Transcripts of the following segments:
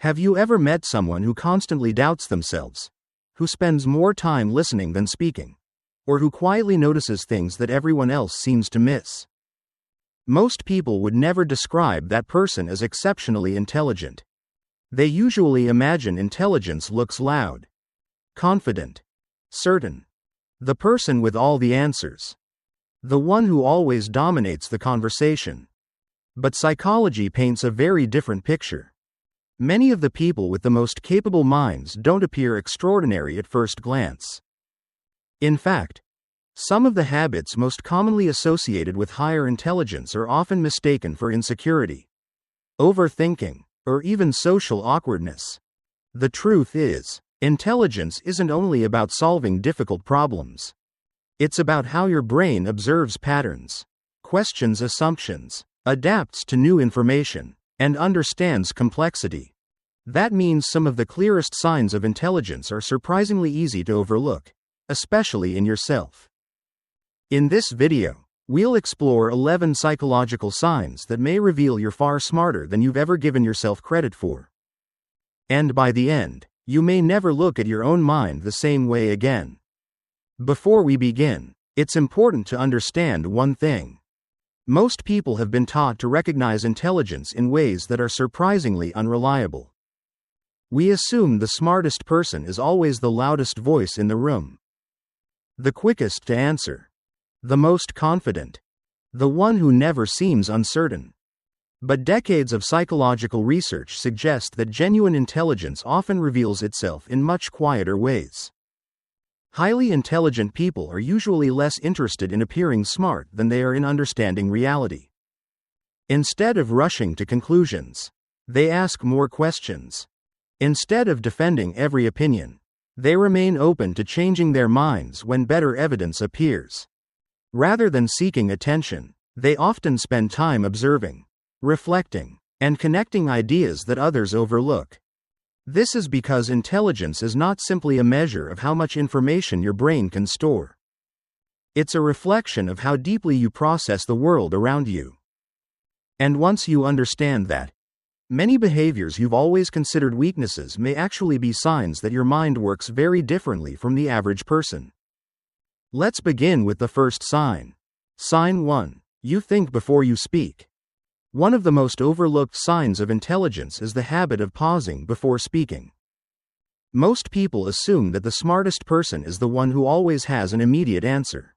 Have you ever met someone who constantly doubts themselves, who spends more time listening than speaking, or who quietly notices things that everyone else seems to miss? Most people would never describe that person as exceptionally intelligent. They usually imagine intelligence looks loud, confident, certain. The person with all the answers. The one who always dominates the conversation. But psychology paints a very different picture. Many of the people with the most capable minds don't appear extraordinary at first glance. In fact, some of the habits most commonly associated with higher intelligence are often mistaken for insecurity, overthinking, or even social awkwardness. The truth is, intelligence isn't only about solving difficult problems. It's about how your brain observes patterns, questions assumptions, adapts to new information, and understands complexity. That means some of the clearest signs of intelligence are surprisingly easy to overlook, especially in yourself. In this video, we'll explore 11 psychological signs that may reveal you're far smarter than you've ever given yourself credit for. And by the end, you may never look at your own mind the same way again. Before we begin, it's important to understand one thing. Most people have been taught to recognize intelligence in ways that are surprisingly unreliable. We assume the smartest person is always the loudest voice in the room, the quickest to answer, the most confident, the one who never seems uncertain. But decades of psychological research suggest that genuine intelligence often reveals itself in much quieter ways. Highly intelligent people are usually less interested in appearing smart than they are in understanding reality. Instead of rushing to conclusions, they ask more questions. Instead of defending every opinion, they remain open to changing their minds when better evidence appears. Rather than seeking attention, they often spend time observing, reflecting, and connecting ideas that others overlook. This is because intelligence is not simply a measure of how much information your brain can store. It's a reflection of how deeply you process the world around you. And once you understand that, many behaviors you've always considered weaknesses may actually be signs that your mind works very differently from the average person. Let's begin with the first sign. Sign 1. You think before you speak. One of the most overlooked signs of intelligence is the habit of pausing before speaking. Most people assume that the smartest person is the one who always has an immediate answer.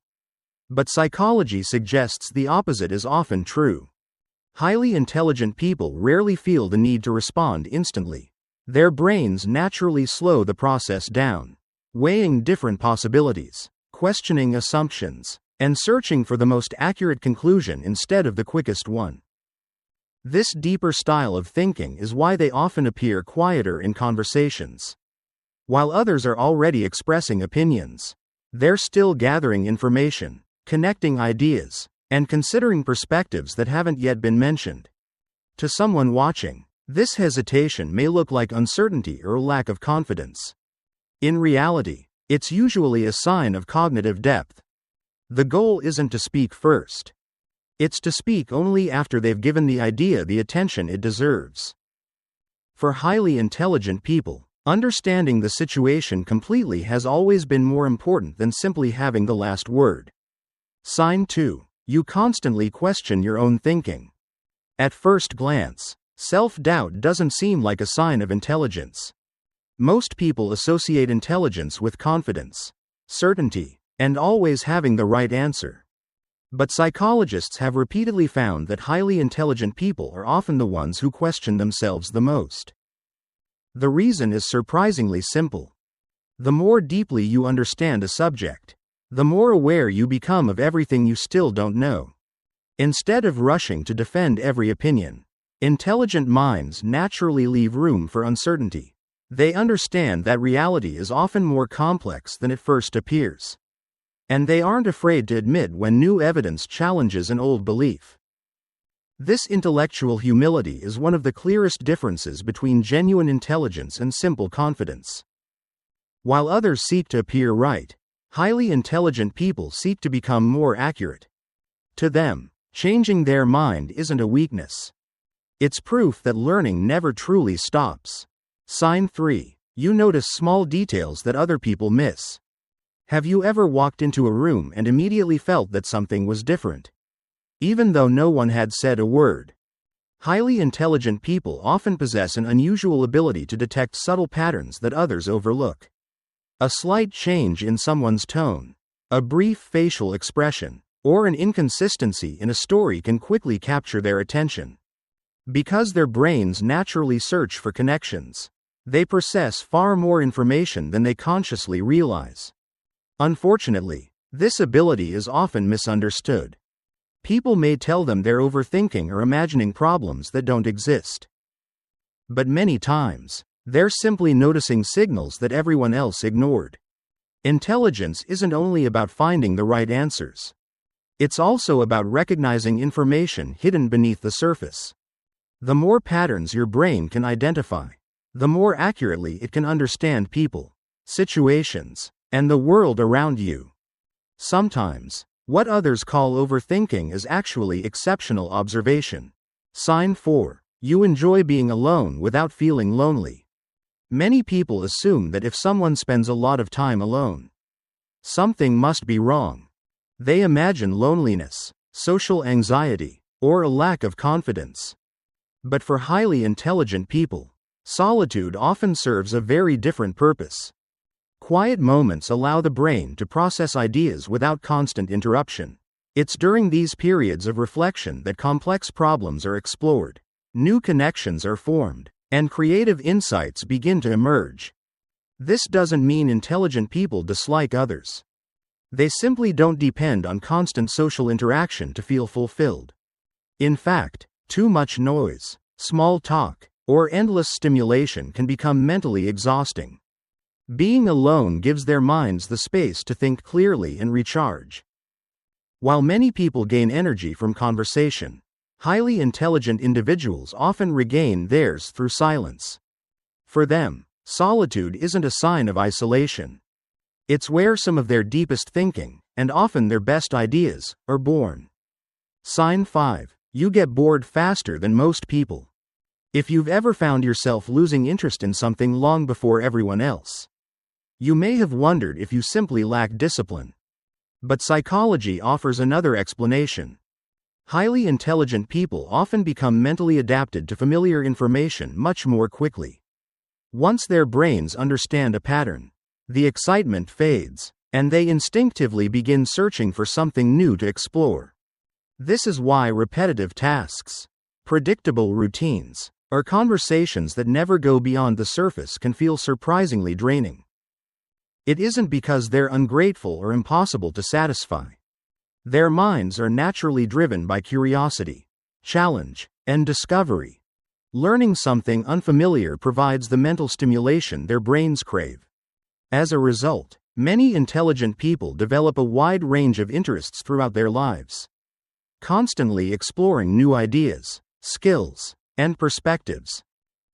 But psychology suggests the opposite is often true. Highly intelligent people rarely feel the need to respond instantly. Their brains naturally slow the process down, weighing different possibilities, questioning assumptions, and searching for the most accurate conclusion instead of the quickest one. This deeper style of thinking is why they often appear quieter in conversations. While others are already expressing opinions, they're still gathering information, connecting ideas, and considering perspectives that haven't yet been mentioned. To someone watching, this hesitation may look like uncertainty or lack of confidence. In reality, it's usually a sign of cognitive depth. The goal isn't to speak first. It's to speak only after they've given the idea the attention it deserves. For highly intelligent people, understanding the situation completely has always been more important than simply having the last word. Sign 2. You constantly question your own thinking. At first glance, self-doubt doesn't seem like a sign of intelligence. Most people associate intelligence with confidence, certainty, and always having the right answer. But psychologists have repeatedly found that highly intelligent people are often the ones who question themselves the most. The reason is surprisingly simple. The more deeply you understand a subject, the more aware you become of everything you still don't know. Instead of rushing to defend every opinion, intelligent minds naturally leave room for uncertainty. They understand that reality is often more complex than it first appears. And they aren't afraid to admit when new evidence challenges an old belief. This intellectual humility is one of the clearest differences between genuine intelligence and simple confidence. While others seek to appear right, highly intelligent people seek to become more accurate. To them, changing their mind isn't a weakness. It's proof that learning never truly stops. Sign 3. You notice small details that other people miss. Have you ever walked into a room and immediately felt that something was different, even though no one had said a word? Highly intelligent people often possess an unusual ability to detect subtle patterns that others overlook. A slight change in someone's tone, a brief facial expression, or an inconsistency in a story can quickly capture their attention. Because their brains naturally search for connections, they process far more information than they consciously realize. Unfortunately, this ability is often misunderstood. People may tell them they're overthinking or imagining problems that don't exist. But many times, they're simply noticing signals that everyone else ignored. Intelligence isn't only about finding the right answers. It's also about recognizing information hidden beneath the surface. The more patterns your brain can identify, the more accurately it can understand people, situations, and the world around you. Sometimes, what others call overthinking is actually exceptional observation. Sign 4. You enjoy being alone without feeling lonely. Many people assume that if someone spends a lot of time alone, something must be wrong. They imagine loneliness, social anxiety, or a lack of confidence. But for highly intelligent people, solitude often serves a very different purpose. Quiet moments allow the brain to process ideas without constant interruption. It's during these periods of reflection that complex problems are explored, new connections are formed, and creative insights begin to emerge. This doesn't mean intelligent people dislike others. They simply don't depend on constant social interaction to feel fulfilled. In fact, too much noise, small talk, or endless stimulation can become mentally exhausting. Being alone gives their minds the space to think clearly and recharge. While many people gain energy from conversation, highly intelligent individuals often regain theirs through silence. For them, solitude isn't a sign of isolation. It's where some of their deepest thinking, and often their best ideas, are born. Sign 5. You get bored faster than most people. If you've ever found yourself losing interest in something long before everyone else, you may have wondered if you simply lack discipline. But psychology offers another explanation. Highly intelligent people often become mentally adapted to familiar information much more quickly. Once their brains understand a pattern, the excitement fades, and they instinctively begin searching for something new to explore. This is why repetitive tasks, predictable routines, or conversations that never go beyond the surface can feel surprisingly draining. It isn't because they're ungrateful or impossible to satisfy. Their minds are naturally driven by curiosity, challenge, and discovery. Learning something unfamiliar provides the mental stimulation their brains crave. As a result, many intelligent people develop a wide range of interests throughout their lives, constantly exploring new ideas, skills, and perspectives.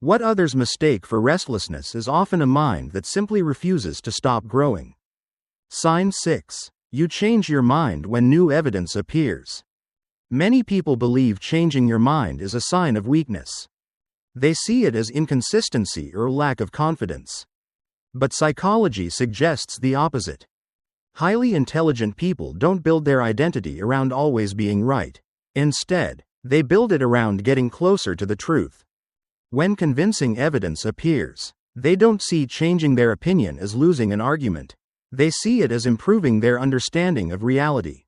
What others mistake for restlessness is often a mind that simply refuses to stop growing. Sign 6. You change your mind when new evidence appears. Many people believe changing your mind is a sign of weakness. They see it as inconsistency or lack of confidence. But psychology suggests the opposite. Highly intelligent people don't build their identity around always being right. Instead, they build it around getting closer to the truth. When convincing evidence appears, they don't see changing their opinion as losing an argument. They see it as improving their understanding of reality.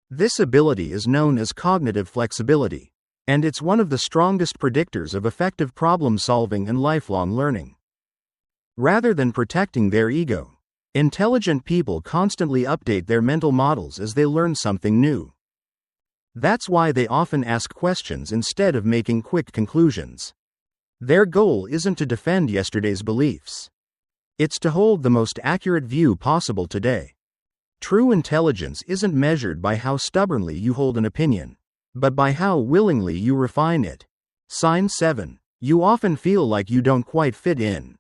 This ability is known as cognitive flexibility, and it's one of the strongest predictors of effective problem solving and lifelong learning. Rather than protecting their ego, intelligent people constantly update their mental models as they learn something new. That's why they often ask questions instead of making quick conclusions. Their goal isn't to defend yesterday's beliefs. It's to hold the most accurate view possible today. True intelligence isn't measured by how stubbornly you hold an opinion, but by how willingly you refine it. Sign 7. You often feel like you don't quite fit in.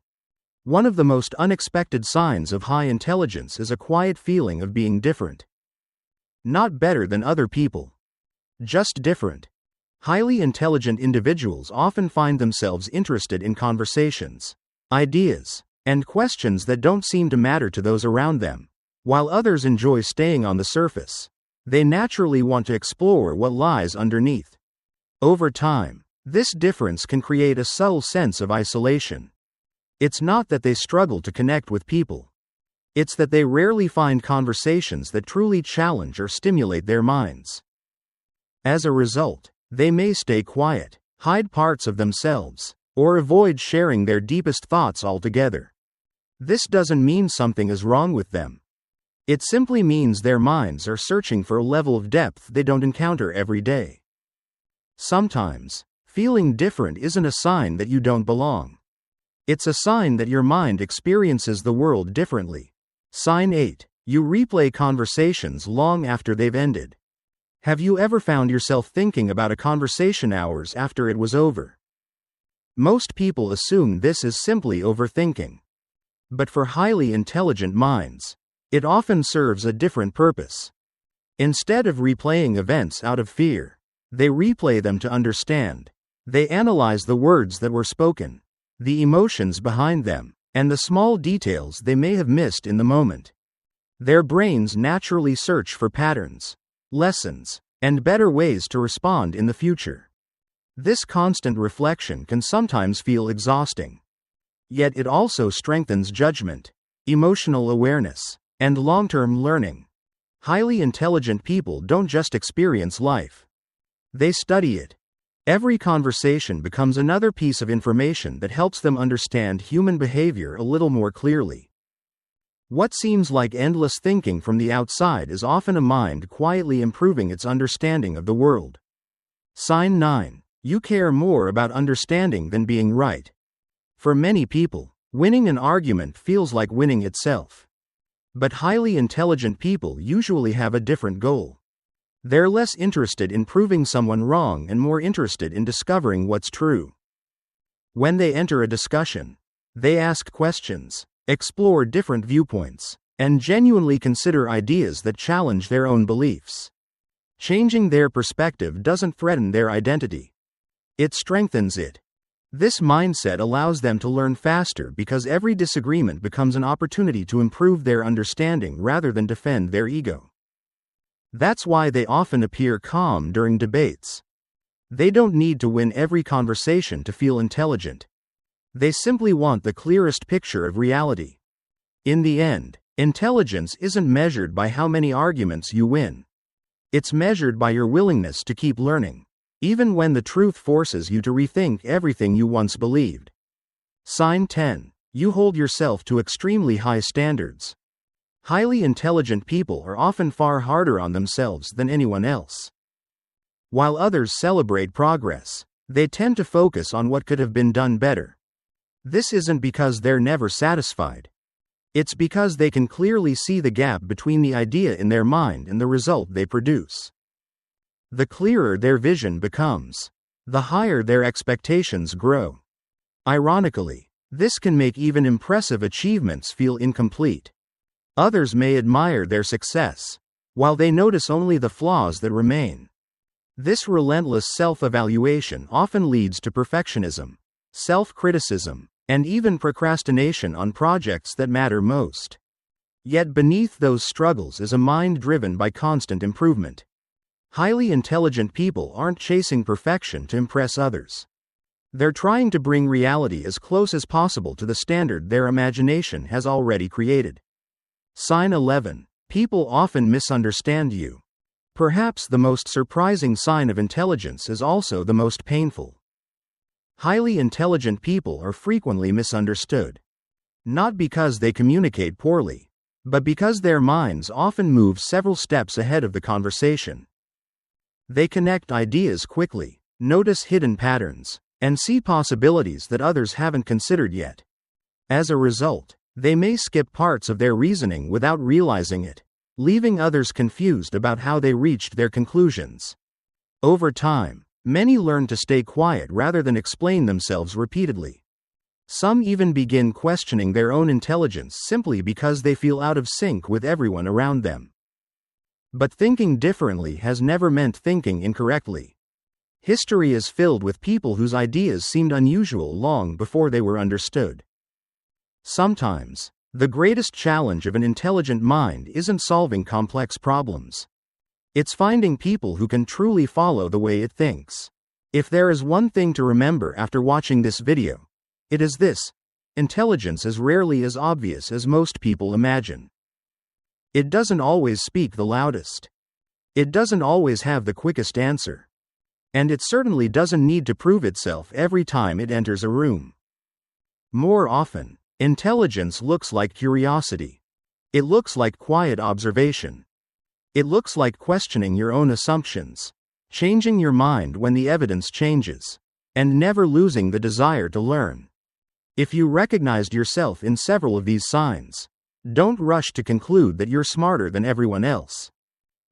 One of the most unexpected signs of high intelligence is a quiet feeling of being different. Not better than other people, just different. Highly intelligent individuals often find themselves interested in conversations, ideas, and questions that don't seem to matter to those around them. While others enjoy staying on the surface, they naturally want to explore what lies underneath. Over time, this difference can create a subtle sense of isolation. It's not that they struggle to connect with people. It's that they rarely find conversations that truly challenge or stimulate their minds. As a result, they may stay quiet, hide parts of themselves, or avoid sharing their deepest thoughts altogether. This doesn't mean something is wrong with them. It simply means their minds are searching for a level of depth they don't encounter every day. Sometimes, feeling different isn't a sign that you don't belong. It's a sign that your mind experiences the world differently. Sign 8. You replay conversations long after they've ended. Have you ever found yourself thinking about a conversation hours after it was over? Most people assume this is simply overthinking. But for highly intelligent minds, it often serves a different purpose. Instead of replaying events out of fear, they replay them to understand. They analyze the words that were spoken, the emotions behind them, and the small details they may have missed in the moment. Their brains naturally search for patterns, lessons, and better ways to respond in the future. This constant reflection can sometimes feel exhausting. Yet it also strengthens judgment, emotional awareness, and long-term learning. Highly intelligent people don't just experience life. They study it. Every conversation becomes another piece of information that helps them understand human behavior a little more clearly. What seems like endless thinking from the outside is often a mind quietly improving its understanding of the world. Sign 9. You care more about understanding than being right. For many people, winning an argument feels like winning itself. But highly intelligent people usually have a different goal. They're less interested in proving someone wrong and more interested in discovering what's true. When they enter a discussion, they ask questions, explore different viewpoints, and genuinely consider ideas that challenge their own beliefs. Changing their perspective doesn't threaten their identity. It strengthens it. This mindset allows them to learn faster because every disagreement becomes an opportunity to improve their understanding rather than defend their ego. That's why they often appear calm during debates. They don't need to win every conversation to feel intelligent. They simply want the clearest picture of reality. In the end, intelligence isn't measured by how many arguments you win. It's measured by your willingness to keep learning, even when the truth forces you to rethink everything you once believed. Sign 10. You hold yourself to extremely high standards. Highly intelligent people are often far harder on themselves than anyone else. While others celebrate progress, they tend to focus on what could have been done better. This isn't because they're never satisfied. It's because they can clearly see the gap between the idea in their mind and the result they produce. The clearer their vision becomes, the higher their expectations grow. Ironically, this can make even impressive achievements feel incomplete. Others may admire their success, while they notice only the flaws that remain. This relentless self-evaluation often leads to perfectionism, self-criticism, and even procrastination on projects that matter most. Yet beneath those struggles is a mind driven by constant improvement. Highly intelligent people aren't chasing perfection to impress others. They're trying to bring reality as close as possible to the standard their imagination has already created. Sign 11. People often misunderstand you. Perhaps the most surprising sign of intelligence is also the most painful. Highly intelligent people are frequently misunderstood. Not because they communicate poorly, but because their minds often move several steps ahead of the conversation. They connect ideas quickly, notice hidden patterns, and see possibilities that others haven't considered yet. As a result, they may skip parts of their reasoning without realizing it, leaving others confused about how they reached their conclusions. Over time, many learn to stay quiet rather than explain themselves repeatedly. Some even begin questioning their own intelligence simply because they feel out of sync with everyone around them. But thinking differently has never meant thinking incorrectly. History is filled with people whose ideas seemed unusual long before they were understood. Sometimes, the greatest challenge of an intelligent mind isn't solving complex problems. It's finding people who can truly follow the way it thinks. If there is one thing to remember after watching this video, it is this: intelligence is rarely as obvious as most people imagine. It doesn't always speak the loudest. It doesn't always have the quickest answer. And it certainly doesn't need to prove itself every time it enters a room. More often, intelligence looks like curiosity. It looks like quiet observation. It looks like questioning your own assumptions, changing your mind when the evidence changes, and never losing the desire to learn. If you recognized yourself in several of these signs, don't rush to conclude that you're smarter than everyone else.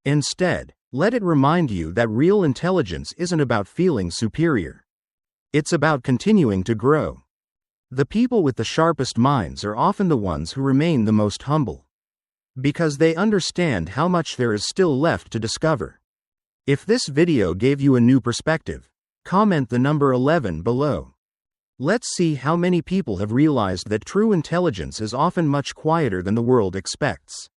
Instead, let it remind you that real intelligence isn't about feeling superior. It's about continuing to grow. The people with the sharpest minds are often the ones who remain the most humble, because they understand how much there is still left to discover. If this video gave you a new perspective, comment the number 11 below. Let's see how many people have realized that true intelligence is often much quieter than the world expects.